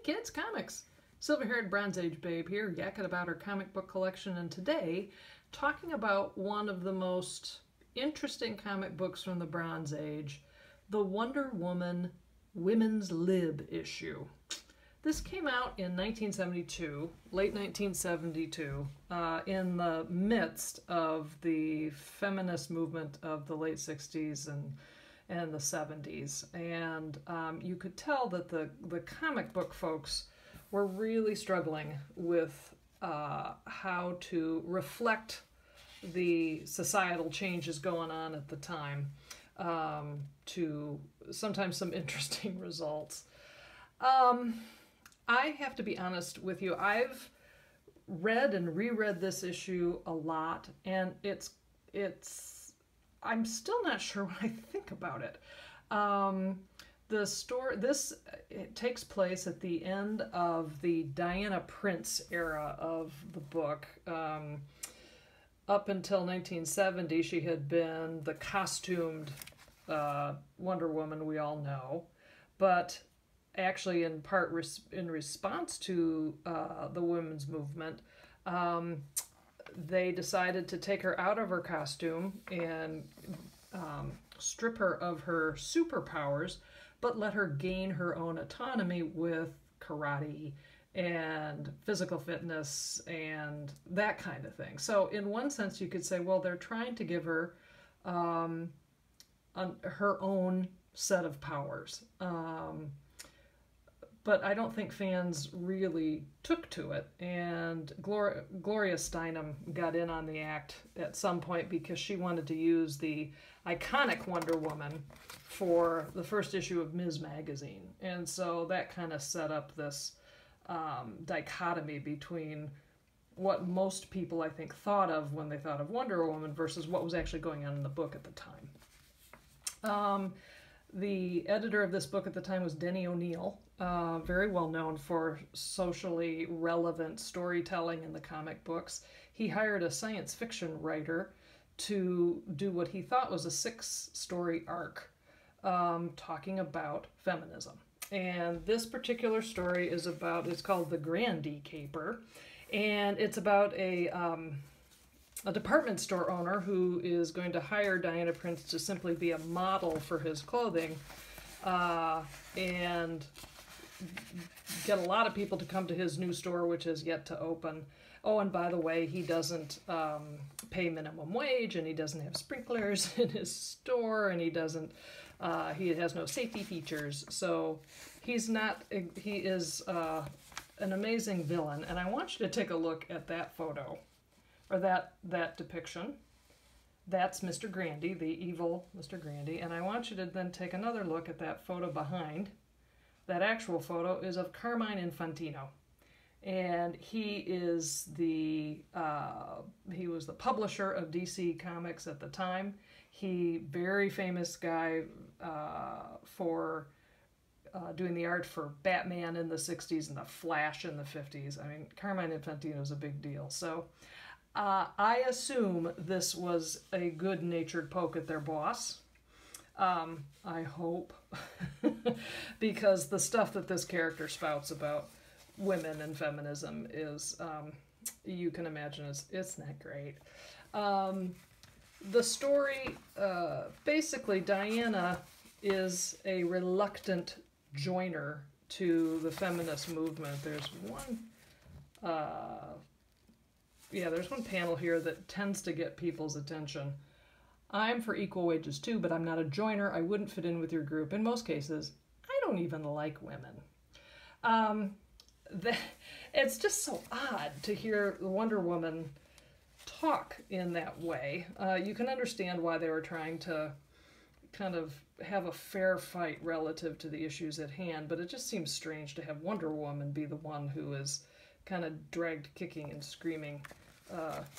kids, comics. Silver-haired Bronze Age babe here, yakking about her comic book collection, and today talking about one of the most interesting comic books from the Bronze Age, the Wonder Woman Women's Lib issue. This came out in 1972, late 1972, in the midst of the feminist movement of the late 60s and the 70s. And you could tell that the comic book folks were really struggling with how to reflect the societal changes going on at the time to sometimes some interesting results. I have to be honest with you, I've read and reread this issue a lot, and I'm still not sure what I think about it. It takes place at the end of the Diana Prince era of the book. Up until 1970, she had been the costumed Wonder Woman we all know, but actually in part in response to the women's movement, they decided to take her out of her costume and strip her of her superpowers, but let her gain her own autonomy with karate and physical fitness and that kind of thing. So in one sense you could say, well, they're trying to give her her own set of powers. But I don't think fans really took to it, and Gloria Steinem got in on the act at some point because she wanted to use the iconic Wonder Woman for the first issue of Ms. Magazine, and so that kind of set up this dichotomy between what most people, I think, thought of when they thought of Wonder Woman versus what was actually going on in the book at the time. The editor of this book at the time was Denny O'Neil, very well known for socially relevant storytelling in the comic books. He hired a science fiction writer to do what he thought was a 6-story arc talking about feminism. And this particular story is it's called The Grandee Caper, and it's about a department store owner who is going to hire Diana Prince to simply be a model for his clothing and get a lot of people to come to his new store, which is yet to open. Oh, and by the way, he doesn't pay minimum wage, and he doesn't have sprinklers in his store, and he has no safety features. So he is an amazing villain, and I want you to take a look at that photo. Or that depiction. That's Mr. Grandee, the evil Mr. Grandee, and I want you to then take another look at that photo behind. That actual photo is of Carmine Infantino, and he was the publisher of DC Comics at the time. Very famous guy for doing the art for Batman in the 60s and the Flash in the 50s. I mean, Carmine Infantino is a big deal. So I assume this was a good-natured poke at their boss. I hope. Because the stuff that this character spouts about women and feminism is, you can imagine, it's not great. The story, basically, Diana is a reluctant joiner to the feminist movement. There's one panel here that tends to get people's attention. I'm for equal wages too, but I'm not a joiner. I wouldn't fit in with your group. In most cases, I don't even like women. It's just so odd to hear Wonder Woman talk in that way. You can understand why they were trying to kind of have a fair fight relative to the issues at hand, but it just seems strange to have Wonder Woman be the one who is kind of dragged kicking and screaming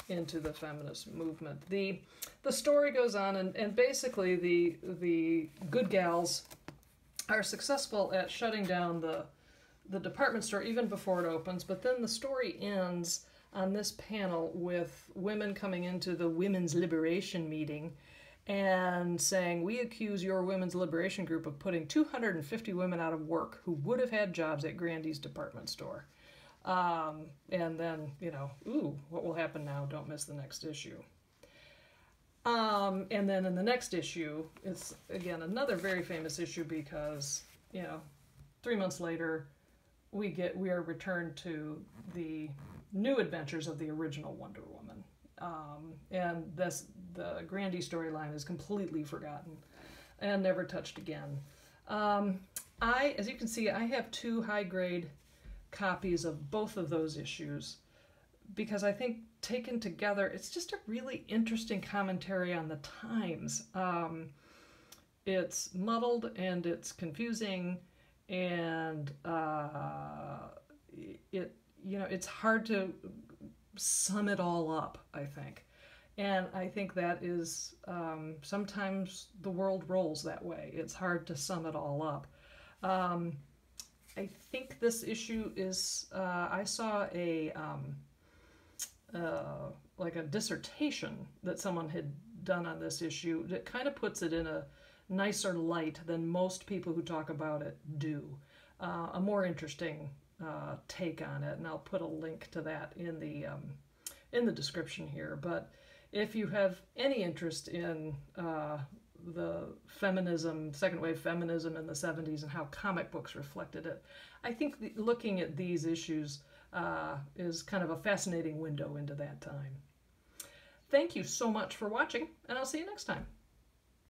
into the feminist movement. The story goes on, and basically the good gals are successful at shutting down the department store even before it opens, but then the story ends on this panel with women coming into the women's liberation meeting and saying, "We accuse your women's liberation group of putting 250 women out of work who would have had jobs at Grandy's department store." And then, ooh, what will happen now? Don't miss the next issue. And then in the next issue, it's, again, another very famous issue because, 3 months later, we are returned to the new adventures of the original Wonder Woman. And the Grandy storyline is completely forgotten and never touched again. As you can see, I have 2 high-grade copies of both of those issues because I think taken together, it's just a really interesting commentary on the times. It's muddled and it's confusing, and it's hard to sum it all up, I think. And I think that is sometimes the world rolls that way. It's hard to sum it all up. I think this issue is, I saw like a dissertation that someone had done on this issue that kind of puts it in a nicer light than most people who talk about it do. A more interesting take on it, and I'll put a link to that in the description here. But if you have any interest in the feminism, second wave feminism in the 70s and how comic books reflected it, I think looking at these issues is kind of a fascinating window into that time. Thank you so much for watching, and I'll see you next time.